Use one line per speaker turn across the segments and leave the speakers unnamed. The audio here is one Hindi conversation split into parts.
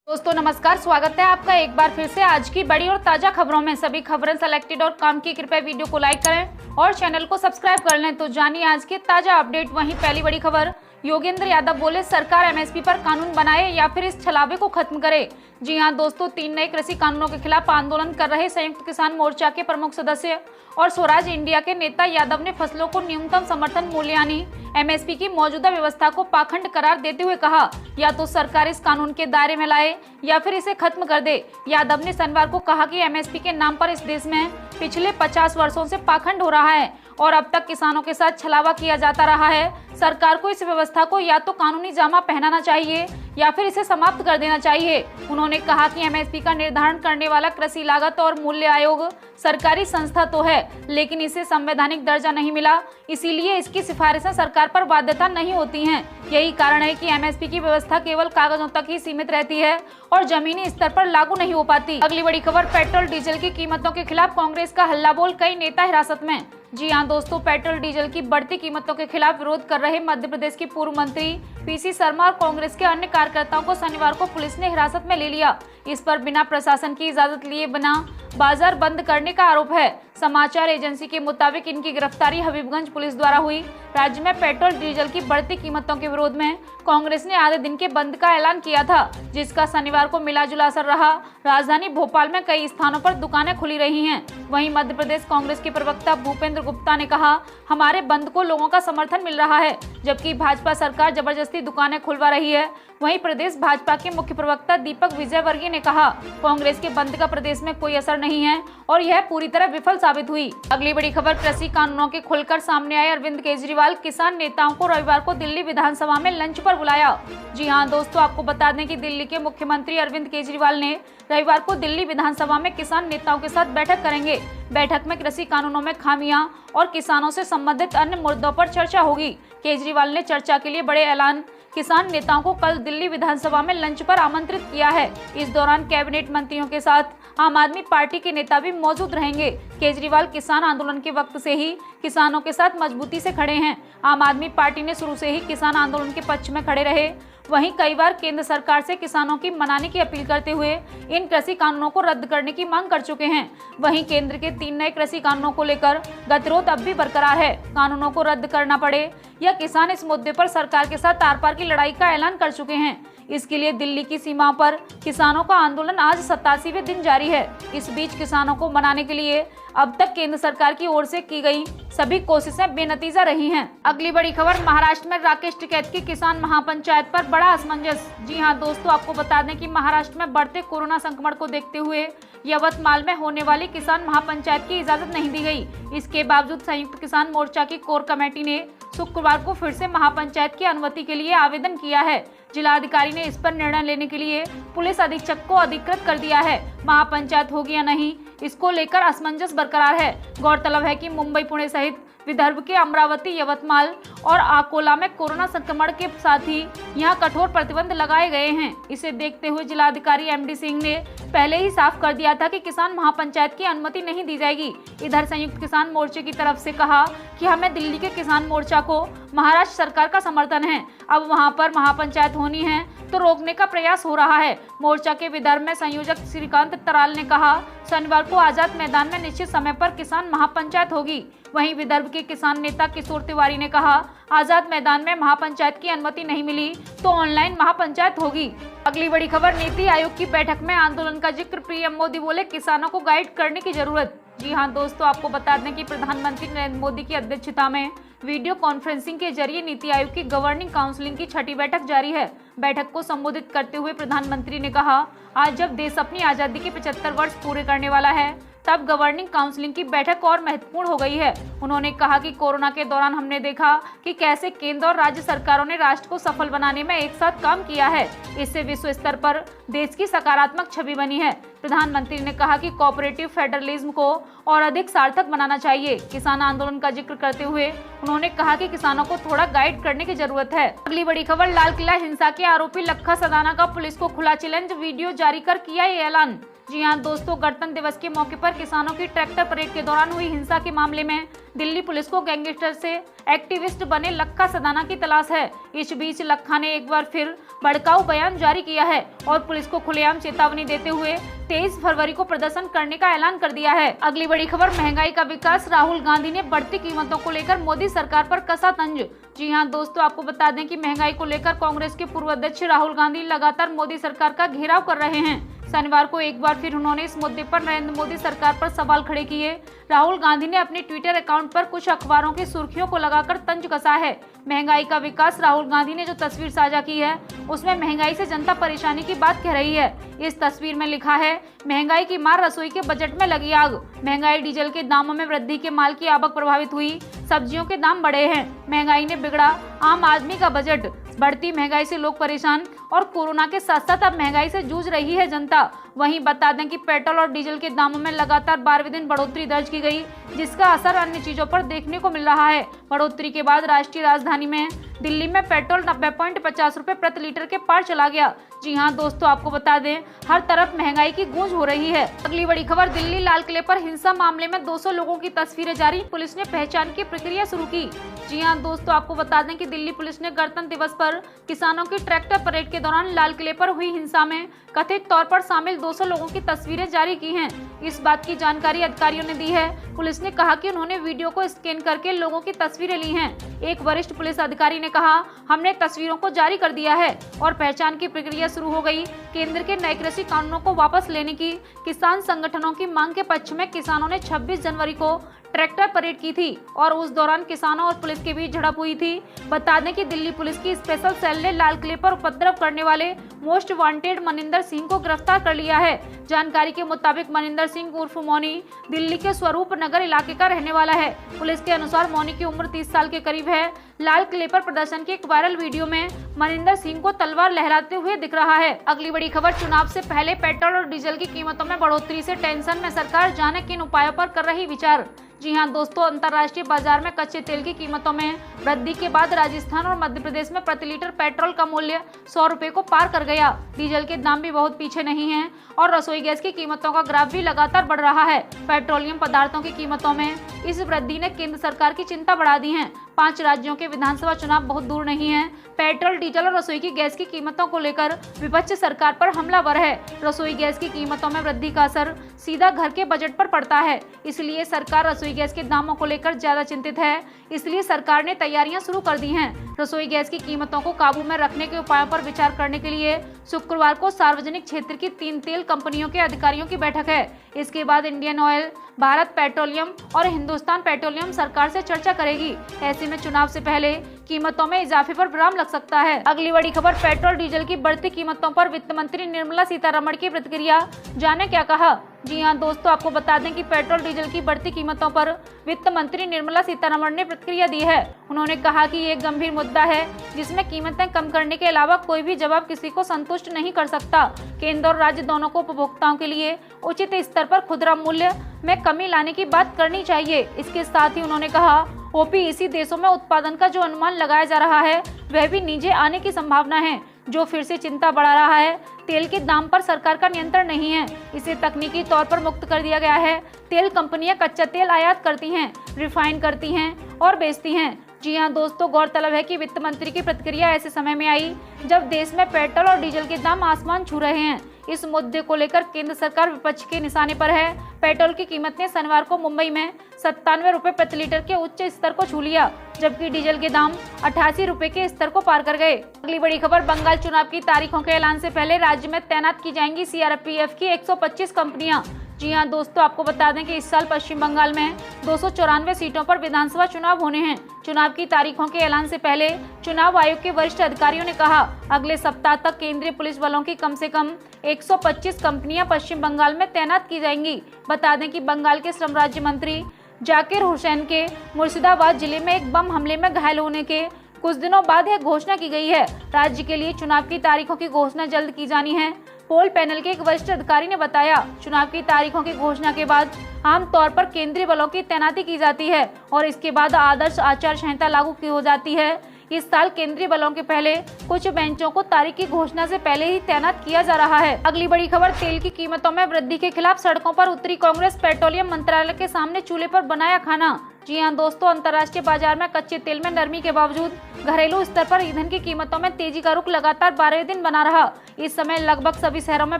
दोस्तों नमस्कार, स्वागत है आपका एक बार फिर से आज की बड़ी और ताजा खबरों में। सभी खबरें सेलेक्टेड और काम की, कृपया वीडियो को लाइक करें और चैनल को सब्सक्राइब कर लें। तो जानिए आज के ताजा अपडेट। वहीं पहली बड़ी खबर, योगेंद्र यादव बोले सरकार एमएसपी पर कानून बनाए या फिर इस छलावे को खत्म करे। जी हां दोस्तों, 3 नए कृषि कानूनों के खिलाफ आंदोलन कर रहे संयुक्त किसान मोर्चा के प्रमुख सदस्य और स्वराज इंडिया के नेता यादव ने फसलों को न्यूनतम समर्थन मूल्य यानी एमएसपी की मौजूदा व्यवस्था को पाखंड करार देते हुए कहा, या तो सरकार इस कानून के दायरे में लाए या फिर इसे खत्म कर दे। यादव ने शनिवार को कहा कि एमएसपी के नाम पर इस देश में पिछले 50 वर्षों से पाखंड हो रहा है और अब तक किसानों के साथ छलावा किया जाता रहा है। सरकार को इस व्यवस्था को या तो कानूनी जामा पहनाना चाहिए या फिर इसे समाप्त कर देना चाहिए। उन्होंने कहा कि एमएसपी का निर्धारण करने वाला कृषि लागत और मूल्य आयोग सरकारी संस्था तो है, लेकिन इसे संवैधानिक दर्जा नहीं मिला, इसीलिए इसकी सिफारिशें सरकार पर बाध्यता नहीं होती हैं। यही कारण है कि एमएसपी की व्यवस्था केवल कागजों तक ही सीमित रहती है और जमीनी स्तर पर लागू नहीं हो पाती। अगली बड़ी खबर, पेट्रोल डीजल की कीमतों के खिलाफ कांग्रेस का हल्ला बोल, कई नेता हिरासत में। जी हां दोस्तों, पेट्रोल डीजल की बढ़ती कीमतों के खिलाफ विरोध कर रहे मध्य प्रदेश की पूर्व मंत्री पीसी शर्मा और कांग्रेस के अन्य कार्यकर्ताओं को शनिवार को पुलिस ने हिरासत में ले लिया। इस पर बिना प्रशासन की इजाजत लिए बिना बाजार बंद करने का आरोप है। समाचार एजेंसी के मुताबिक इनकी गिरफ्तारी हबीबगंज पुलिस द्वारा हुई। राज्य में पेट्रोल डीजल की बढ़ती कीमतों के विरोध में कांग्रेस ने आधे दिन के बंद का ऐलान किया था, जिसका शनिवार को मिला-जुला असर रहा। राजधानी भोपाल में कई स्थानों पर दुकानें खुली रही हैं। वहीं मध्य प्रदेश कांग्रेस के प्रवक्ता भूपेंद्र गुप्ता ने कहा, हमारे बंद को लोगों का समर्थन मिल रहा है, जबकि भाजपा सरकार जबरदस्ती दुकानें खुलवा रही है। वहीं प्रदेश भाजपा के मुख्य प्रवक्ता दीपक विजयवर्गीय ने कहा, कांग्रेस के बंद का प्रदेश में कोई असर नहीं है और यह पूरी तरह विफल साबित हुई। अगली बड़ी खबर, कृषि कानूनों के खुलकर सामने आए अरविंद केजरीवाल, किसान नेताओं को रविवार को दिल्ली विधानसभा में लंच पर बुलाया। जी हां दोस्तों, आपको बता दें कि दिल्ली के मुख्यमंत्री अरविंद केजरीवाल ने रविवार को दिल्ली विधानसभा में किसान नेताओं के साथ बैठक करेंगे। बैठक में कृषि कानूनों में खामियां और किसानों से संबंधित अन्य मुद्दों पर चर्चा होगी। केजरीवाल ने चर्चा के लिए बड़े ऐलान किसान नेताओं को कल दिल्ली विधानसभा में लंच पर आमंत्रित किया है। इस दौरान कैबिनेट मंत्रियों के साथ आम आदमी पार्टी के नेता भी मौजूद रहेंगे। केजरीवाल किसान आंदोलन के वक्त से ही किसानों के साथ मजबूती से खड़े हैं। आम आदमी पार्टी ने शुरू से ही किसान आंदोलन के पक्ष में खड़े रहे। वहीं कई बार केंद्र सरकार से किसानों की मनाने की अपील करते हुए इन कृषि कानूनों को रद्द करने की मांग कर चुके हैं। वहीं केंद्र के 3 नए कृषि कानूनों को लेकर गतिरोध अब भी बरकरार है। कानूनों को रद्द करना पड़े या किसान इस मुद्दे पर सरकार के साथ आर पार की लड़ाई का ऐलान कर चुके हैं। इसके लिए दिल्ली की सीमा पर किसानों का आंदोलन आज 87वें दिन जारी है। इस बीच किसानों को मनाने के लिए अब तक केंद्र सरकार की ओर से की गई सभी कोशिशें बेनतीजा रही हैं। अगली बड़ी खबर, महाराष्ट्र में राकेश टिकैत की किसान महापंचायत पर बड़ा असमंजस। जी हां दोस्तों, आपको बता दें कि महाराष्ट्र में बढ़ते कोरोना संक्रमण को देखते हुए यवतमाल में होने वाली किसान महापंचायत की इजाजत नहीं दी गई। इसके बावजूद संयुक्त किसान मोर्चा की कोर कमेटी ने शुक्रवार को फिर से महापंचायत की अनुमति के लिए आवेदन किया है। जिलाधिकारी ने इस पर निर्णय लेने के लिए पुलिस अधीक्षक को अधिकृत कर दिया है। महापंचायत होगी या नहीं, इसको लेकर असमंजस बरकरार है। गौरतलब है कि मुंबई, पुणे सहित विदर्भ के अमरावती, यवतमाल और अकोला में कोरोना संक्रमण के साथ ही यहां कठोर प्रतिबंध लगाए गए हैं। इसे देखते हुए जिलाधिकारी एमडी सिंह ने पहले ही साफ कर दिया था कि किसान महापंचायत की अनुमति नहीं दी जाएगी। इधर संयुक्त किसान मोर्चे की तरफ से कहा कि हमें दिल्ली के किसान मोर्चा को महाराष्ट्र सरकार का समर्थन है। अब वहां पर महापंचायत होनी है तो रोकने का प्रयास हो रहा है। मोर्चा के विदर्भ में संयोजक श्रीकांत तराल ने कहा, शनिवार को आजाद मैदान में निश्चित समय पर किसान महापंचायत होगी। वहीं विदर्भ के किसान नेता किशोर तिवारी ने कहा, आजाद मैदान में महापंचायत की अनुमति नहीं मिली तो ऑनलाइन महापंचायत होगी। अगली बड़ी खबर, नीति आयोग की बैठक में आंदोलन का जिक्र, पीएम मोदी बोले किसानों को गाइड करने की जरूरत। जी हां दोस्तों, आपको बता दें कि प्रधानमंत्री नरेंद्र मोदी की अध्यक्षता में वीडियो कॉन्फ्रेंसिंग के जरिए नीति आयोग की गवर्निंग काउंसिल की 6ठी बैठक जारी है। बैठक को संबोधित करते हुए प्रधानमंत्री ने कहा, आज जब देश अपनी आजादी के 75 वर्ष पूरे करने वाला है, तब गवर्निंग काउंसिल की बैठक और महत्वपूर्ण हो गई है। उन्होंने कहा कि कोरोना के दौरान हमने देखा कि कैसे केंद्र और राज्य सरकारों ने राष्ट्र को सफल बनाने में एक साथ काम किया है। इससे विश्व स्तर पर देश की सकारात्मक छवि बनी है। प्रधानमंत्री ने कहा कि कोऑपरेटिव फेडरलिज्म को और अधिक सार्थक बनाना चाहिए। किसान आंदोलन का जिक्र करते हुए उन्होंने कहा कि किसानों को थोड़ा गाइड करने की जरूरत है। अगली बड़ी खबर, लाल किला हिंसा के आरोपी लखा सदाना का पुलिस को खुला चैलेंज, वीडियो जारी कर किया ये ऐलान। जी हां दोस्तों, गणतंत्र दिवस के मौके पर किसानों की ट्रैक्टर परेड के दौरान हुई हिंसा के मामले में दिल्ली पुलिस को गैंगस्टर से एक्टिविस्ट बने लक्खा सदाना की तलाश है। इस बीच लक्खा ने एक बार फिर भड़काऊ बयान जारी किया है और पुलिस को खुलेआम चेतावनी देते हुए 23 फरवरी को प्रदर्शन करने का ऐलान कर दिया है। अगली बड़ी खबर, महंगाई का विकास, राहुल गांधी ने बढ़ती कीमतों को लेकर मोदी सरकार पर कसा तंज। जी हां दोस्तों, आपको बता दें कि महंगाई को लेकर कांग्रेस के पूर्व अध्यक्ष राहुल गांधी लगातार मोदी सरकार का घेराव कर रहे हैं। शनिवार को एक बार फिर उन्होंने इस मुद्दे पर नरेंद्र मोदी सरकार पर सवाल खड़े किए। राहुल गांधी ने अपने ट्विटर अकाउंट पर कुछ अखबारों की सुर्खियों को लगाकर तंज कसा है। महंगाई का विकास, राहुल गांधी ने जो तस्वीर साझा की है उसमें महंगाई से जनता परेशानी की बात कह रही है। इस तस्वीर में लिखा है, महंगाई की मार, रसोई के बजट में लगी आग। महंगाई, डीजल के दामों में वृद्धि के माल की आवक प्रभावित हुई, सब्जियों के दाम बढ़े हैं, महंगाई ने बिगड़ा आम आदमी का बजट। बढ़ती महंगाई से लोग परेशान और कोरोना के साथ साथ अब महंगाई से जूझ रही है जनता। वहीं बता दें कि पेट्रोल और डीजल के दामों में लगातार 12वें दिन बढ़ोतरी दर्ज की गई, जिसका असर अन्य चीजों पर देखने को मिल रहा है। बढ़ोतरी के बाद राष्ट्रीय राजधानी में दिल्ली में पेट्रोल 90.50 रुपए प्रति लीटर के पार चला गया। जी हां दोस्तों, आपको बता दें हर तरफ महंगाई की गूंज हो रही है। अगली बड़ी खबर, दिल्ली लाल किले पर हिंसा मामले में 200 लोगों की तस्वीरें जारी, पुलिस ने पहचान की प्रक्रिया शुरू की। जी हां दोस्तों, आपको बता दें कि दिल्ली पुलिस ने गणतंत्र दिवस पर किसानों की ट्रैक्टर परेड के दौरान लाल किले पर हुई हिंसा में कथित तौर पर शामिल 200 लोगों की तस्वीरें जारी की हैं। इस बात की जानकारी अधिकारियों ने दी है। पुलिस ने कहा कि उन्होंने वीडियो को स्कैन करके लोगों की तस्वीरें ली हैं। एक वरिष्ठ पुलिस अधिकारी ने कहा, हमने तस्वीरों को जारी कर दिया है और पहचान की प्रक्रिया शुरू हो गई। केंद्र के नए कृषि कानूनों को वापस लेने की किसान संगठनों की मांग के पक्ष में किसानों ने 26 जनवरी को ट्रैक्टर परेड की थी और उस दौरान किसानों और पुलिस के बीच झड़प हुई थी। बता दें कि दिल्ली पुलिस की स्पेशल सेल ने लाल किले पर उपद्रव करने वाले मोस्ट वांटेड मनिंदर सिंह को गिरफ्तार कर लिया है। जानकारी के मुताबिक मनिंदर सिंह उर्फ मौनी दिल्ली के स्वरूप नगर इलाके का रहने वाला है। पुलिस के अनुसार मौनी की उम्र 30 साल के करीब है। लाल किले पर प्रदर्शन के एक वायरल वीडियो में मनिंदर सिंह को तलवार लहराते हुए दिख रहा है। अगली बड़ी खबर, चुनाव से पहले पेट्रोल और डीजल की कीमतों में बढ़ोतरी से टेंशन में सरकार, जाने किन उपायों पर कर रही विचार। जी हां दोस्तों, अंतर्राष्ट्रीय बाजार में कच्चे तेल की कीमतों में वृद्धि के बाद राजस्थान और मध्य प्रदेश में प्रति लीटर पेट्रोल का मूल्य 100 रुपए को पार कर गया। डीजल के दाम भी बहुत पीछे नहीं हैं और रसोई गैस की कीमतों का ग्राफ भी लगातार बढ़ रहा है। पेट्रोलियम पदार्थों की कीमतों में इस वृद्धि ने केंद्र सरकार की चिंता बढ़ा दी है। 5 राज्यों के विधानसभा चुनाव बहुत दूर नहीं है। पेट्रोल, डीजल और रसोई की गैस की कीमतों को लेकर विपक्ष सरकार पर हमलावर है। रसोई गैस की कीमतों में वृद्धि का असर सीधा घर के बजट पर पड़ता है, इसलिए सरकार रसोई गैस के दामों को लेकर ज्यादा चिंतित है। इसलिए सरकार ने तैयारियां शुरू कर दी हैं। रसोई गैस की कीमतों को काबू में रखने के उपायों पर विचार करने के लिए शुक्रवार को सार्वजनिक क्षेत्र की 3 तेल कंपनियों के अधिकारियों की बैठक है। इसके बाद इंडियन ऑयल, भारत पेट्रोलियम और हिंदुस्तान पेट्रोलियम सरकार से चर्चा करेगी। ऐसे में चुनाव से पहले कीमतों में इजाफे पर विराम लग सकता है। अगली बड़ी खबर, पेट्रोल डीजल की बढ़ती कीमतों पर वित्त मंत्री निर्मला सीतारमण की प्रतिक्रिया, जाने क्या कहा। जी हां दोस्तों, आपको बता दें कि पेट्रोल डीजल की बढ़ती कीमतों पर वित्त मंत्री निर्मला सीतारमण ने प्रतिक्रिया दी है। उन्होंने कहा कि ये एक गंभीर मुद्दा है जिसमें कीमतें कम करने के अलावा कोई भी जवाब किसी को संतुष्ट नहीं कर सकता। केंद्र और राज्य दोनों को उपभोक्ताओं के लिए उचित स्तर पर खुदरा मूल्य में कमी लाने की बात करनी चाहिए। इसके साथ ही उन्होंने कहा, ओपीईसी देशों में उत्पादन का जो अनुमान लगाया जा रहा है वह भी नीचे आने की संभावना है, जो फिर से चिंता बढ़ा रहा है। तेल के दाम पर सरकार का नियंत्रण नहीं है, इसे तकनीकी तौर पर मुक्त कर दिया गया है। तेल कंपनियां कच्चा तेल आयात करती हैं, रिफाइन करती हैं और बेचती हैं। जी हां दोस्तों, गौरतलब है कि वित्त मंत्री की प्रतिक्रिया ऐसे समय में आई जब देश में पेट्रोल और डीजल के दाम आसमान छू रहे हैं। इस मुद्दे को लेकर केंद्र सरकार विपक्ष के निशाने पर है। पेट्रोल की कीमत ने शनिवार को मुंबई में 97 रुपए प्रति लीटर के उच्च स्तर को छू लिया, जबकि डीजल के दाम 88 रुपए के स्तर को पार कर गए। अगली बड़ी खबर, बंगाल चुनाव की तारीखों के ऐलान से पहले राज्य में तैनात की जाएंगी सीआरपीएफ की 125 कंपनियां। जी हां दोस्तों, आपको बता दें कि इस साल पश्चिम बंगाल में 294 सीटों पर विधानसभा चुनाव होने हैं। चुनाव की तारीखों के ऐलान से पहले चुनाव आयोग के वरिष्ठ अधिकारियों ने कहा, अगले सप्ताह तक केंद्रीय पुलिस बलों की कम से कम 125 कंपनियां पश्चिम बंगाल में तैनात की जाएंगी। बता दें कि बंगाल के श्रम राज्य मंत्री जाकिर हुसैन के मुर्शिदाबाद जिले में एक बम हमले में घायल होने के कुछ दिनों बाद यह घोषणा की गई है। राज्य के लिए चुनाव की तारीखों की घोषणा जल्द की जानी है। पोल पैनल के एक वरिष्ठ अधिकारी ने बताया, चुनाव की तारीखों की घोषणा के बाद आमतौर पर केंद्रीय बलों की तैनाती की जाती है और इसके बाद आदर्श आचार संहिता लागू की हो जाती है। इस साल केंद्रीय बलों के पहले कुछ बेंचों को तारीख की घोषणा से पहले ही तैनात किया जा रहा है। अगली बड़ी खबर, तेल की कीमतों में वृद्धि के खिलाफ सड़कों पर उतरी कांग्रेस, पेट्रोलियम मंत्रालय के सामने चूल्हे पर बनाया खाना। जी हां दोस्तों, अंतर्राष्ट्रीय बाजार में कच्चे तेल में नरमी के बावजूद घरेलू स्तर पर ईंधन की कीमतों में तेजी का रुख लगातार 12 दिन बना रहा। इस समय लगभग सभी शहरों में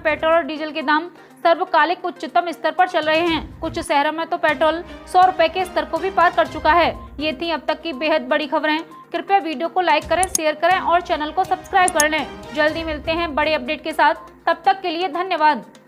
पेट्रोल और डीजल के दाम सर्वकालिक उच्चतम स्तर पर चल रहे हैं। कुछ शहरों में तो पेट्रोल 100 रुपए के स्तर को भी पार कर चुका है। ये थी अब तक की बेहद बड़ी खबरें। कृपया वीडियो को लाइक करें, शेयर करें और चैनल को सब्सक्राइब कर लें। जल्दी मिलते हैं बड़े अपडेट के साथ, तब तक के लिए धन्यवाद।